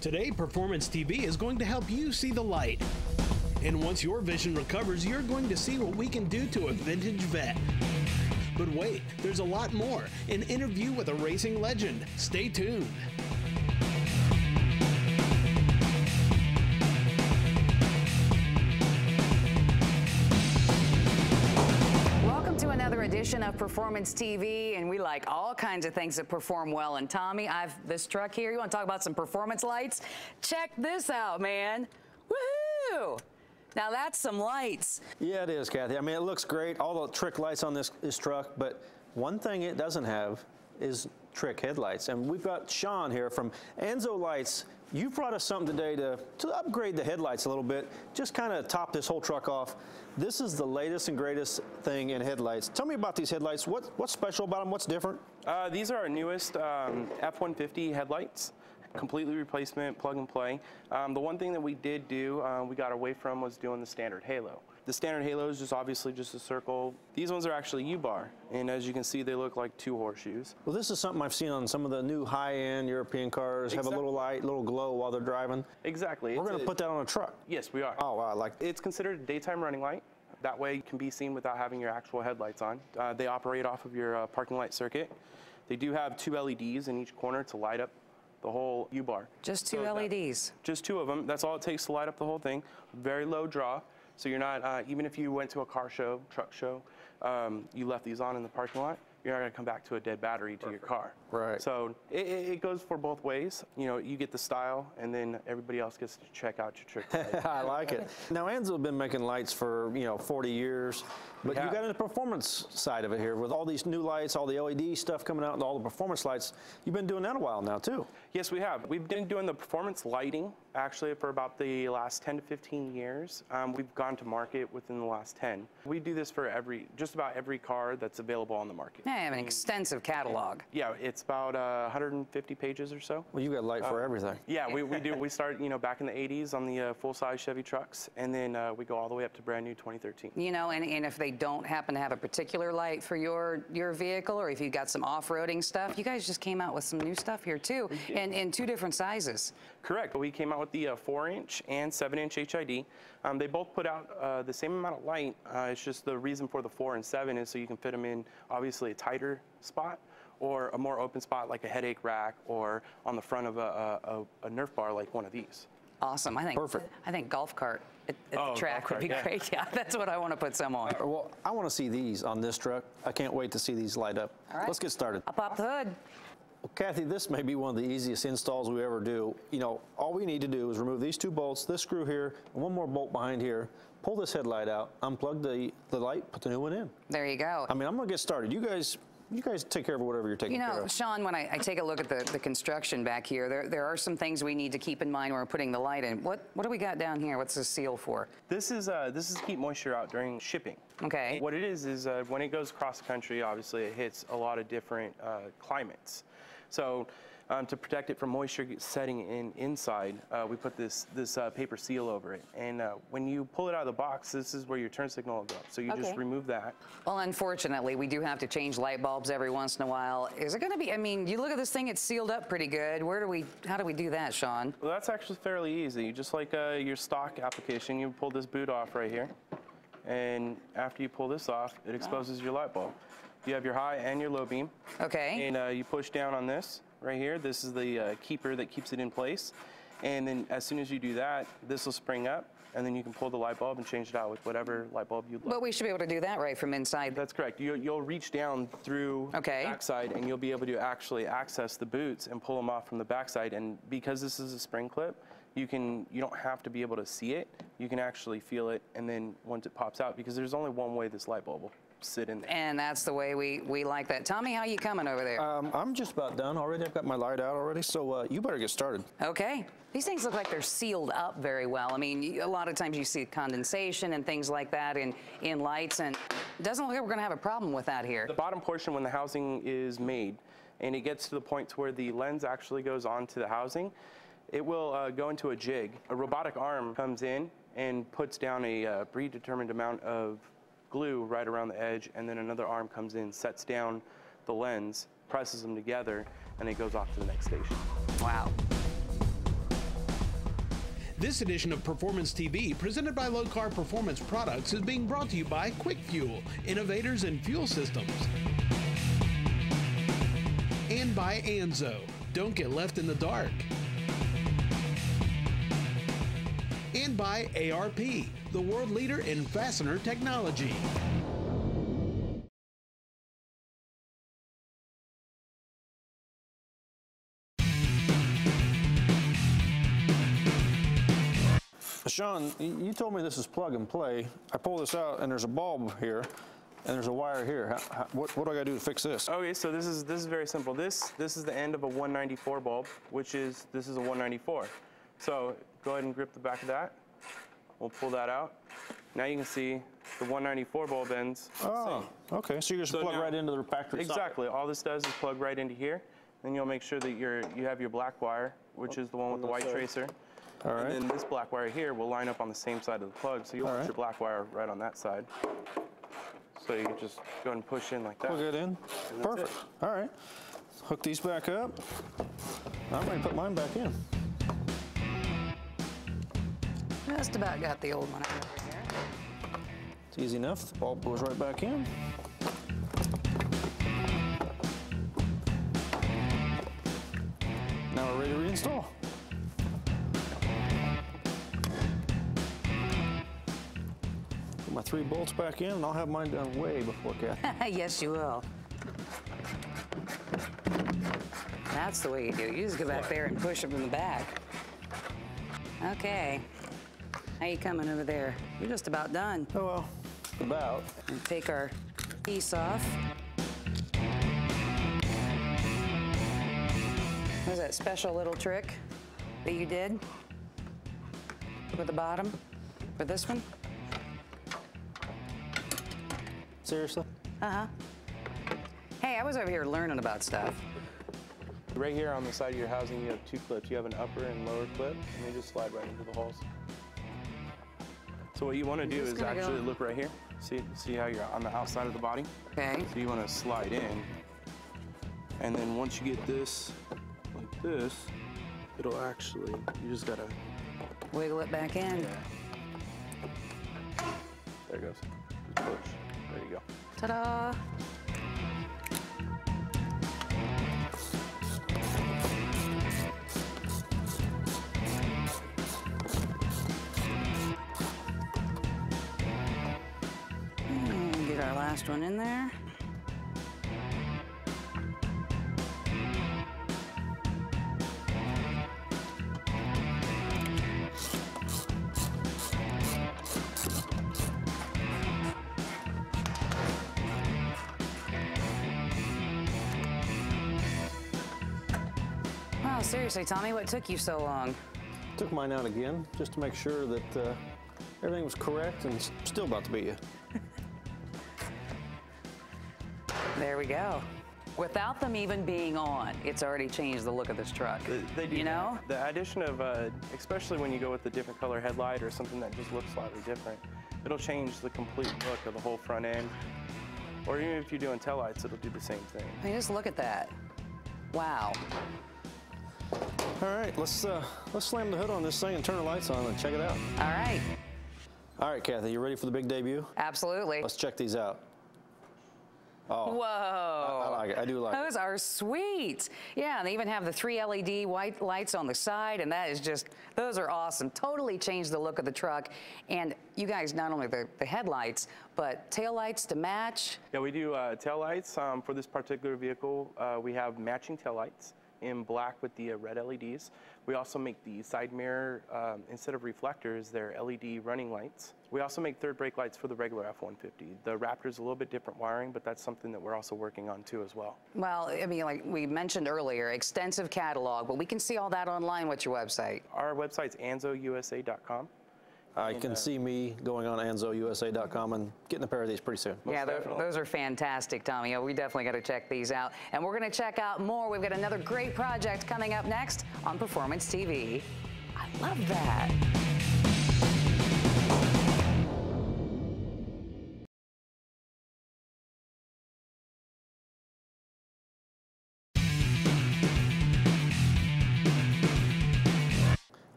Today, Performance TV is going to help you see the light. And once your vision recovers, you're going to see what we can do to a vintage vet. But wait, there's a lot more. An interview with a racing legend. Stay tuned. Welcome to another edition of Performance TV, and we like all kinds of things that perform well. And Tommy, I've this truck here. You want to talk about some performance lights? Check this out, man. Woohoo! Now that's some lights. Yeah, it is, Kathy. I mean, it looks great. All the trick lights on this truck, but one thing it doesn't have is trick headlights. And we've got Sean here from Enzo Lights. You brought us something today to upgrade the headlights a little bit, just kind of top this whole truck off. This is the latest and greatest thing in headlights. Tell me about these headlights. What's special about them? What's different? These are our newest F-150 headlights. Completely replacement, plug and play. The one thing that we did do, we got away from, was doing the standard halo. The standard halo is just obviously just a circle. These ones are actually U-bar, and as you can see, they look like two horseshoes. Well, this is something I've seen on some of the new high-end European cars. Have a little light, little glow while they're driving. Exactly. We're going to put that on a truck. Yes, we are. Oh, wow, I like it. It's considered a daytime running light. That way it can be seen without having your actual headlights on. They operate off of your parking light circuit. They do have two LEDs in each corner to light up the whole U-bar. Just two LEDs? Just two of them. That's all it takes to light up the whole thing. Very low draw. So you're not, even if you went to a car show, truck show, you left these on in the parking lot, you're not going to come back to a dead battery to your car. Right. So it goes for both ways. You know, you get the style, and then everybody else gets to check out your trick light. I like it. Now, Enzo's been making lights for, 40 years, but you got in the performance side of it here with all these new lights, all the LED stuff coming out, and all the performance lights. You've been doing that a while now, too. Yes, we have. We've been doing the performance lighting, actually, for about the last 10 to 15 years. We've gone to market within the last 10. We do this for just about every car that's available on the market. Yeah, I have an extensive catalog. Yeah, it's about 150 pages or so. Well, you got light for everything. Yeah, we do. We started, back in the 80s on the full-size Chevy trucks, and then we go all the way up to brand new 2013. And if they don't happen to have a particular light for your vehicle, or if you've got some off-roading stuff, you guys just came out with some new stuff here too, and in two different sizes. Correct. We came out with the 4-inch and 7-inch HID. They both put out the same amount of light. It's just the reason for the 4 and 7 is so you can fit them in, obviously, a tighter spot or a more open spot like a headache rack or on the front of a Nerf bar like one of these. Awesome. Perfect. I think golf cart at the track would be yeah. great. Yeah, that's what I want to put some on. Well, I want to see these on this truck. I can't wait to see these light up. All right. Let's get started. I'll pop the hood. Well, Kathy, this may be one of the easiest installs we ever do. All we need to do is remove these two bolts, this screw here, and one more bolt behind here, pull this headlight out, unplug the light, put the new one in. There you go. I mean, I'm going to get started. You guys take care of whatever you're taking care of. Sean, when I take a look at the construction back here, there are some things we need to keep in mind when we're putting the light in. What do we got down here? What's this seal for? This is to keep moisture out during shipping. Okay. What it is when it goes across the country, obviously it hits a lot of different climates. So to protect it from moisture setting inside, we put this paper seal over it. And when you pull it out of the box, this is where your turn signal will go. So you just remove that. Well, unfortunately, we do have to change light bulbs every once in a while. Is it going to be, you look at this thing, it's sealed up pretty good. How do we do that, Sean? Well, that's actually fairly easy. Just like your stock application, you pull this boot off right here. And after you pull this off, it exposes your light bulb. You have your high and your low beam. Okay. And you push down on this right here. This is the keeper that keeps it in place. And then as soon as you do that, this will spring up, and then you can pull the light bulb and change it out with whatever light bulb you'd like. But we should be able to do that right from inside. That's correct. You'll reach down through the backside, and you'll be able to actually access the boots and pull them off from the backside. And because this is a spring clip, you don't have to be able to see it. You can actually feel it, and then once it pops out, because there's only one way this light bulb will sit in there. And that's the way we like that. Tommy, how you coming over there? I'm just about done already. I've got my light out already, so you better get started. Okay. These things look like they're sealed up very well. I mean, a lot of times you see condensation and things like that in lights, and it doesn't look like we're going to have a problem with that here. The bottom portion, when the housing is made, and it gets to the point where the lens actually goes onto the housing, it will go into a jig. A robotic arm comes in and puts down a predetermined amount of glue right around the edge, and then another arm comes in, sets down the lens, presses them together, and it goes off to the next station. Wow. This edition of Performance TV, presented by Low Car Performance Products, is being brought to you by Quick Fuel, innovators in fuel systems. And by Enzo. Don't get left in the dark. And by ARP, the world leader in fastener technology. Sean, you told me this is plug and play. I pull this out and there's a bulb here and there's a wire here. What do I gotta do to fix this? Okay, so this is very simple. This is the end of a 194 bulb, this is a 194. So go ahead and grip the back of that. We'll pull that out. Now you can see the 194 bulb ends. Oh, okay. So you just plug right into the factory socket. Exactly. All this does is plug right into here. Then you'll make sure that you have your black wire, which is the one with the white tracer. All right. And then this black wire here will line up on the same side of the plug, so you'll put your black wire right on that side. So you can just go and push in like that. Plug it in. Perfect. All right. Hook these back up. I'm ready to put mine back in. Just about got the old one out over here. It's easy enough. The bulb goes right back in. Now we're ready to reinstall. Put my 3 bolts back in, and I'll have mine done way before Kathy. Yes, you will. That's the way you do it. You just go back there and push them in the back. Okay. How you coming over there? You're just about done. Oh, well, about. And take our piece off. What was that special little trick that you did with the bottom for this one? Seriously? Uh-huh. Hey, I was over here learning about stuff. Right here on the side of your housing, you have 2 clips. You have an upper and lower clip, and they just slide right into the holes. So what you want to do is actually look right here. See how you're on the outside of the body? Okay. So you want to slide in, and then once you get this like this, it'll actually, you just gotta wiggle it back in. Yeah. There it goes. Just push. There you go. Ta-da! Get our last one in there. Wow, seriously, Tommy, what took you so long? Took mine out again just to make sure that everything was correct, and it's still about to beat you. There we go. Without them even being on, it's already changed the look of this truck. They do. You know? The addition of, especially when you go with the different color headlight or something that just looks slightly different, it'll change the complete look of the whole front end. Or even if you're doing taillights, it'll do the same thing. I mean, just look at that. Wow. All right, let's slam the hood on this thing and turn the lights on and check it out. All right. All right, Kathy, you ready for the big debut? Absolutely. Let's check these out. Oh. Whoa. I like it. I do like it. Those are sweet. Yeah, and they even have the 3 LED white lights on the side, and that is just, those are awesome. Totally changed the look of the truck. And you guys, not only the headlights, but tail lights to match. Yeah, we do tail lights. For this particular vehicle, we have matching tail lights in black with the red LEDs. We also make the side mirror, instead of reflectors, they're LED running lights. We also make third brake lights for the regular F-150. The Raptor's a little bit different wiring, but that's something that we're also working on too as well. Well, I mean, like we mentioned earlier, extensive catalog, but we can see all that online. What's your website? Our website's anzousa.com. I can see me going on anzousa.com and getting a pair of these pretty soon. Yeah, those are fantastic, Tommy. We definitely got to check these out. And we're going to check out more. We've got another great project coming up next on Performance TV. I love that.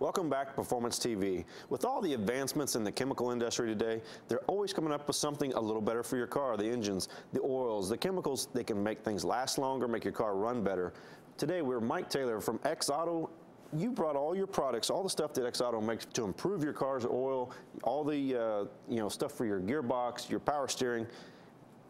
Welcome back to Performance TV. With all the advancements in the chemical industry today, they're always coming up with something a little better for your car. The engines, the oils, the chemicals, they can make things last longer, make your car run better. Today we're Mike Taylor from ExAuto. You brought all your products, all the stuff that ExAuto makes to improve your car's oil, all the stuff for your gearbox, your power steering.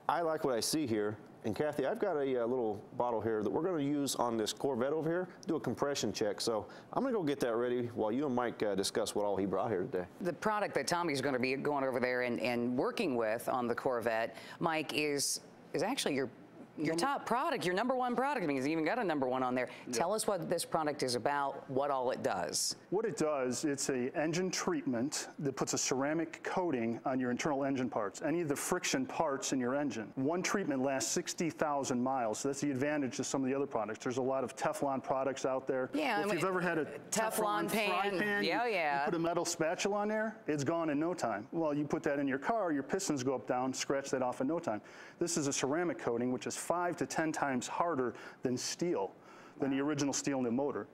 I like what I see here. And Kathy, I've got a little bottle here that we're going to use on this Corvette over here, do a compression check. So I'm going to go get that ready while you and Mike discuss what all he brought here today. The product that Tommy's going to be going over there and working with on the Corvette, Mike, is actually your top product, your #1 product. I mean, he's even got a #1 on there. Yeah. Tell us what this product is about, what all it does. What it does, it's a engine treatment that puts a ceramic coating on your internal engine parts, any of the friction parts in your engine. One treatment lasts 60,000 miles, so that's the advantage of some of the other products. There's a lot of Teflon products out there. Yeah, well, if you've ever had a Teflon fry pan, yeah, you put a metal spatula on there, it's gone in no time. Well, you put that in your car, your pistons go up, down, scratch that off in no time. This is a ceramic coating, which is 5 to 10 times harder than steel, than the original steel in the motor.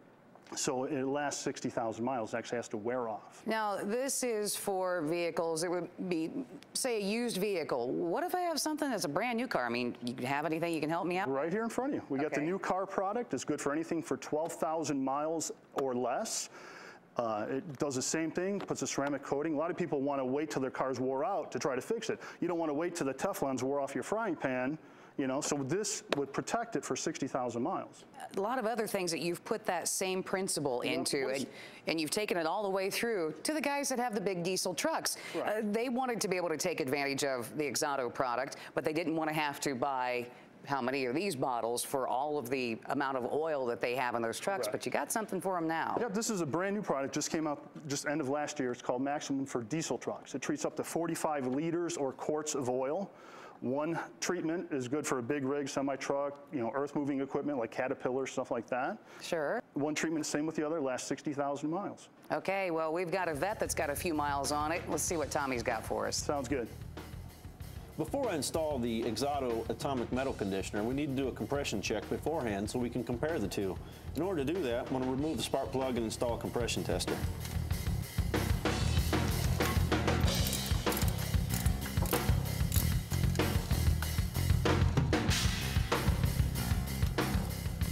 So it lasts 60,000 miles. It actually has to wear off. Now, this is for vehicles. It would be, say, a used vehicle. What if I have something that's a brand new car? I mean, you have anything you can help me out? Right here in front of you. We got the new car product. It's good for anything for 12,000 miles or less. It does the same thing, puts a ceramic coating. A lot of people want to wait till their cars wore out to try to fix it. You don't want to wait till the Teflons wore off your frying pan, so this would protect it for 60,000 miles. A lot of other things that you've put that same principle into, and you've taken it all the way through to the guys that have the big diesel trucks. Right. They wanted to be able to take advantage of the ExAuto product, but they didn't want to have to buy how many of these bottles for all of the amount of oil that they have in those trucks, but you got something for them now. Yep, this is a brand new product, just came out just end of last year. It's called Maximum for diesel trucks. It treats up to 45 liters or quarts of oil. One treatment is good for a big rig, semi-truck, earth-moving equipment like Caterpillar, stuff like that. Sure. One treatment, same with the other, lasts 60,000 miles. Okay, well, we've got a Vet that's got a few miles on it. Let's see what Tommy's got for us. Sounds good. Before I install the ExAuto atomic metal conditioner, we need to do a compression check beforehand so we can compare the two. In order to do that, I'm going to remove the spark plug and install a compression tester.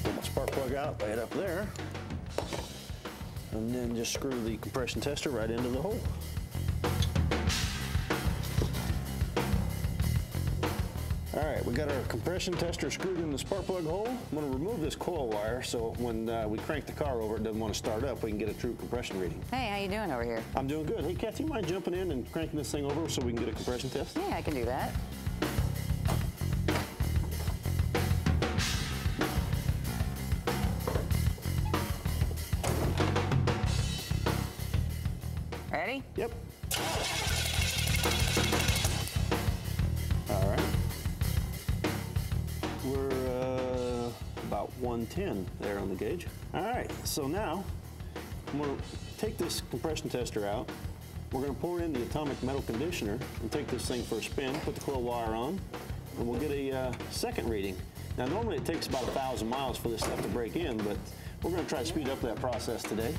Pull my spark plug out right up there, and then just screw the compression tester right into the hole. All right, we got our compression tester screwed in the spark plug hole. I'm going to remove this coil wire so when we crank the car over, it doesn't want to start up. We can get a true compression reading. Hey, how you doing over here? I'm doing good. Hey, Kathy, you mind jumping in and cranking this thing over so we can get a compression test? Yeah, I can do that. Ready? Yep. All right. We're about 110 there on the gauge. All right, so now I'm going to take this compression tester out. We're going to pour in the atomic metal conditioner and take this thing for a spin, put the coil wire on, and we'll get a second reading. Now, normally it takes about 1,000 miles for this stuff to break in, but we're going to try to speed up that process today.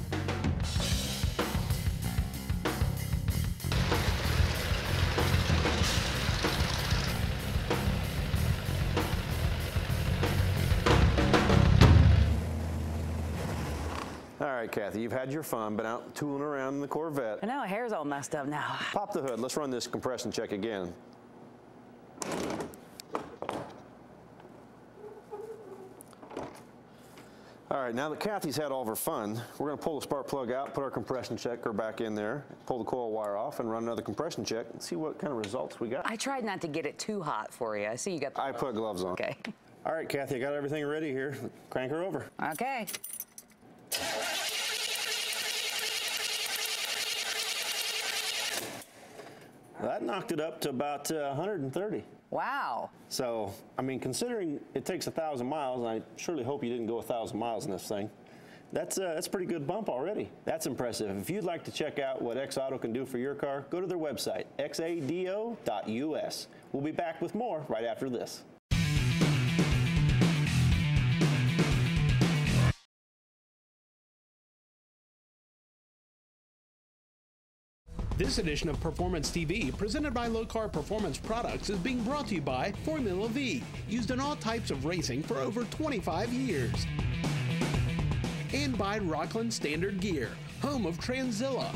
All right, Kathy, you've had your fun, been out tooling around in the Corvette. I know, my hair's all messed up now. Pop the hood. Let's run this compression check again. All right, now that Kathy's had all of her fun, we're going to pull the spark plug out, put our compression checker back in there, pull the coil wire off, and run another compression check and see what kind of results we got. I tried not to get it too hot for you. I see you got the I put gloves on. Okay. All right, Kathy, I got everything ready here. Crank her over. Okay. That knocked it up to about 130. Wow. So, I mean, considering it takes 1,000 miles, and I surely hope you didn't go 1,000 miles in this thing, that's a pretty good bump already. That's impressive. If you'd like to check out what ExAuto can do for your car, go to their website, exauto.us. We'll be back with more right after this. This edition of Performance TV, presented by Low Car Performance Products, is being brought to you by Formula V, used in all types of racing for over 25 years. And by Rockland Standard Gear, home of Tranzilla.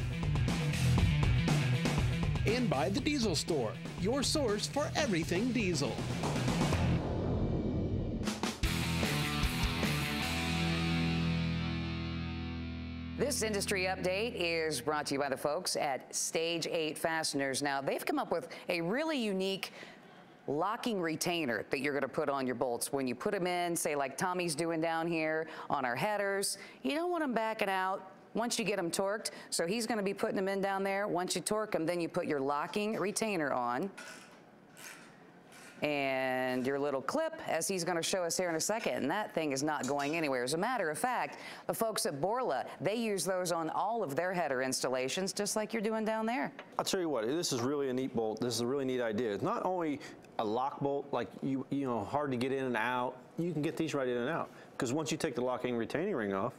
And by the Diesel Store, your source for everything diesel. This industry update is brought to you by the folks at Stage 8 Fasteners. Now, they've come up with a really unique locking retainer that you're going to put on your bolts. When you put them in, say like Tommy's doing down here on our headers, you don't want them backing out once you get them torqued. So he's going to be putting them in down there. Once you torque them, then you put your locking retainer on. And your little clip, as he's going to show us here in a second, and that thing is not going anywhere. As a matter of fact, the folks at Borla, they use those on all of their header installations, just like you're doing down there. I'll tell you what, this is really a neat bolt. This is a really neat idea. It's not only a lock bolt, like you know, hard to get in and out. You can get these right in and out, because once you take the locking retaining ring off,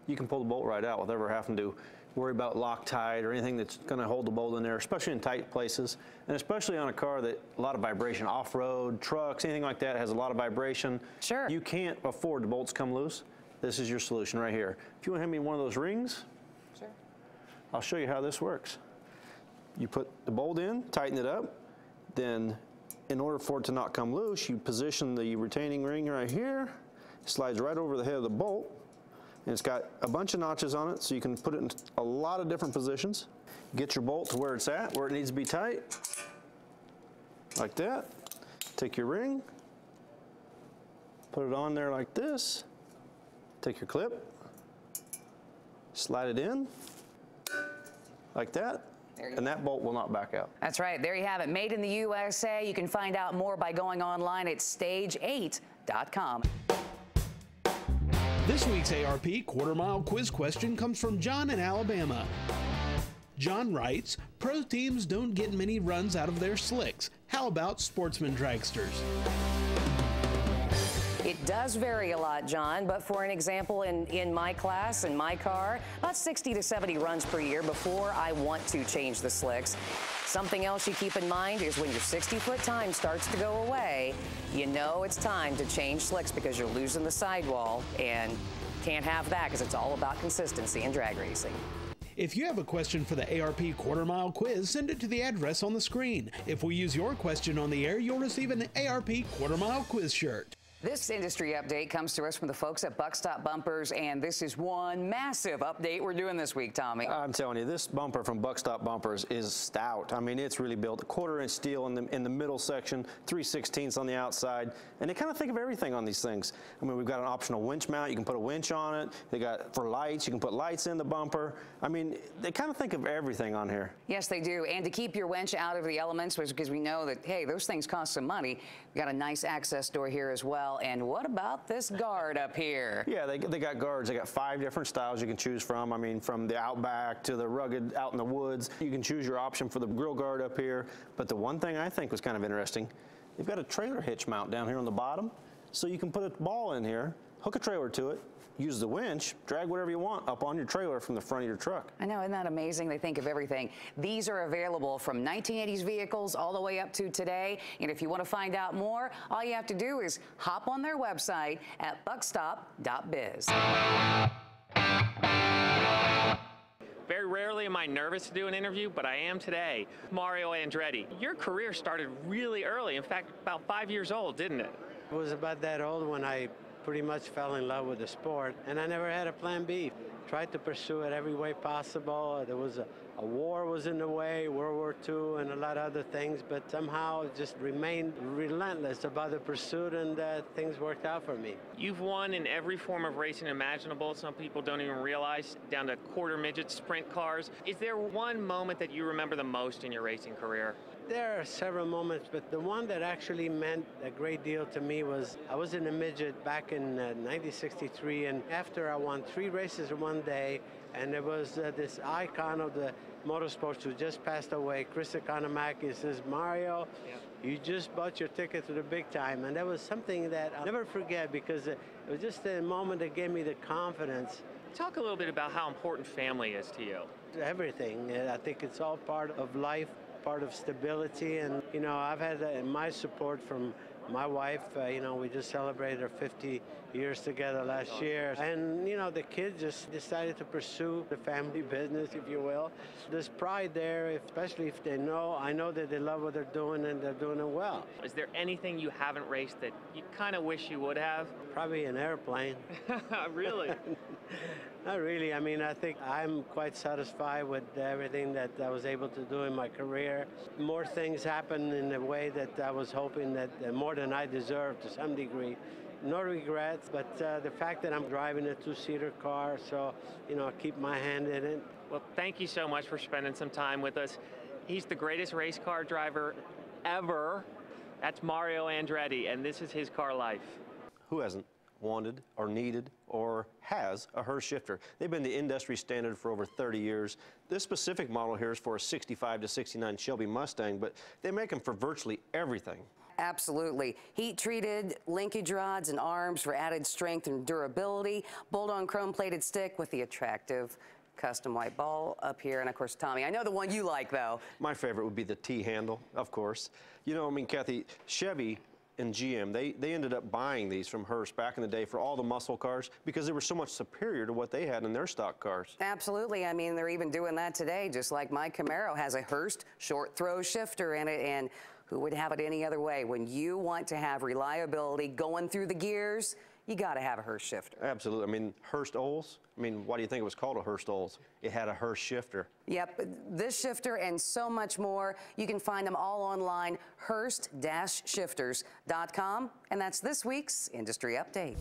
you can pull the bolt right out without ever having to worry about Loctite or anything that's going to hold the bolt in there, especially in tight places, and especially on a car that a lot of vibration, off-road, trucks, anything like that has a lot of vibration. Sure. You can't afford the bolts come loose. This is your solution right here. If you want to hand me one of those rings, sure, I'll show you how this works. You put the bolt in, tighten it up, then in order for it to not come loose, you position the retaining ring right here. It slides right over the head of the bolt. And it's got a bunch of notches on it, so you can put it in a lot of different positions. Get your bolt to where it's at, where it needs to be tight, like that. Take your ring, put it on there like this. Take your clip, slide it in, like that. And that bolt will not back out. That's right. There you have it. Made in the USA. You can find out more by going online at stage8.com. This week's ARP quarter-mile quiz question comes from John in Alabama. John writes, pro teams don't get many runs out of their slicks. How about sportsman dragsters? It does vary a lot, John, but for an example, in my class, in my car, about 60 to 70 runs per year before I want to change the slicks. Something else you keep in mind is when your 60-foot time starts to go away, you know it's time to change slicks because you're losing the sidewall, and can't have that because it's all about consistency in drag racing. If you have a question for the ARP quarter-mile quiz, send it to the address on the screen. If we use your question on the air, you'll receive an ARP quarter-mile quiz shirt. This industry update comes to us from the folks at Buck Stop Bumpers, and this is one massive update we're doing this week, Tommy. I'm telling you, this bumper from Buck Stop Bumpers is stout. I mean, it's really built. 1/4-inch steel in the middle section, 3/16 on the outside, and they kind of think of everything on these things. I mean, we've got an optional winch mount. You can put a winch on it. They got for lights. You can put lights in the bumper. I mean, they kind of think of everything on here. Yes, they do. And to keep your winch out of the elements, because we know that, hey, those things cost some money, we got a nice access door here as well. And what about this guard up here? Yeah, they got guards. They got 5 different styles you can choose from. I mean, from the Outback to the rugged out in the woods. You can choose your option for the grill guard up here. But the one thing I think was kind of interesting, they've got a trailer hitch mount down here on the bottom. So you can put a ball in here, hook a trailer to it, use the winch, drag whatever you want up on your trailer from the front of your truck. I know, isn't that amazing? They think of everything. These are available from 1980s vehicles all the way up to today. And if you want to find out more, all you have to do is hop on their website at buckstop.biz. Very rarely am I nervous to do an interview, but I am today. Mario Andretti, your career started really early. In fact, about 5 years old, didn't it? I was about that old when I pretty much fell in love with the sport, and I never had a plan B. Tried to pursue it every way possible. There was a war was in the way, World War II, and a lot of other things, but somehow just remained relentless about the pursuit, and things worked out for me. You've won in every form of racing imaginable. Some people don't even realize, down to quarter-midget sprint cars. Is there one moment that you remember the most in your racing career? There are several moments, but the one that actually meant a great deal to me was I was in a midget back in 1963, and after I won 3 races in one day, and there was this icon of the motorsports who just passed away, Chris Economaki, says, Mario, you just bought your ticket to the big time. And that was something that I'll never forget, because it was just a moment that gave me the confidence. Talk a little bit about how important family is to you. everything. I think it's all part of life, part of stability. And, you know, I've had my support from my wife. You know, we just celebrated our 50 years together last year. And, you know, the kids just decided to pursue the family business, if you will. There's pride there, especially if they know. I know that they love what they're doing and they're doing it well. Is there anything you haven't raced that you kind of wish you would have? Probably an airplane. Really? Not really. I mean, I think I'm quite satisfied with everything that I was able to do in my career. More things happened in a way that I was hoping that more than I deserved to some degree. No regrets, but the fact that I'm driving a two-seater car, so, you know, I keep my hand in it. Well, thank you so much for spending some time with us. He's the greatest race car driver ever. That's Mario Andretti, and this is his car life. Who hasn't wanted or needed or has a Hurst shifter? They've been the industry standard for over 30 years. This specific model here is for a 65 to 69 Shelby Mustang, but they make them for virtually everything. Absolutely. Heat-treated linkage rods and arms for added strength and durability. Bolt-on chrome-plated stick with the attractive custom white ball up here. And, of course, Tommy, I know the one you like, though. My favorite would be the T-handle, of course. You know, I mean, Kathy, Chevy and GM, they ended up buying these from Hurst back in the day for all the muscle cars because they were so much superior to what they had in their stock cars. Absolutely. I mean, they're even doing that today, just like my Camaro has a Hurst short throw shifter in it, and who would have it any other way? When you want to have reliability going through the gears, you got to have a Hurst shifter. Absolutely. I mean, Hurst Olds, I mean, why do you think it was called a Hurst Olds? It had a Hurst shifter. Yep, this shifter and so much more, you can find them all online, Hurst-shifters.com. And that's this week's Industry Update.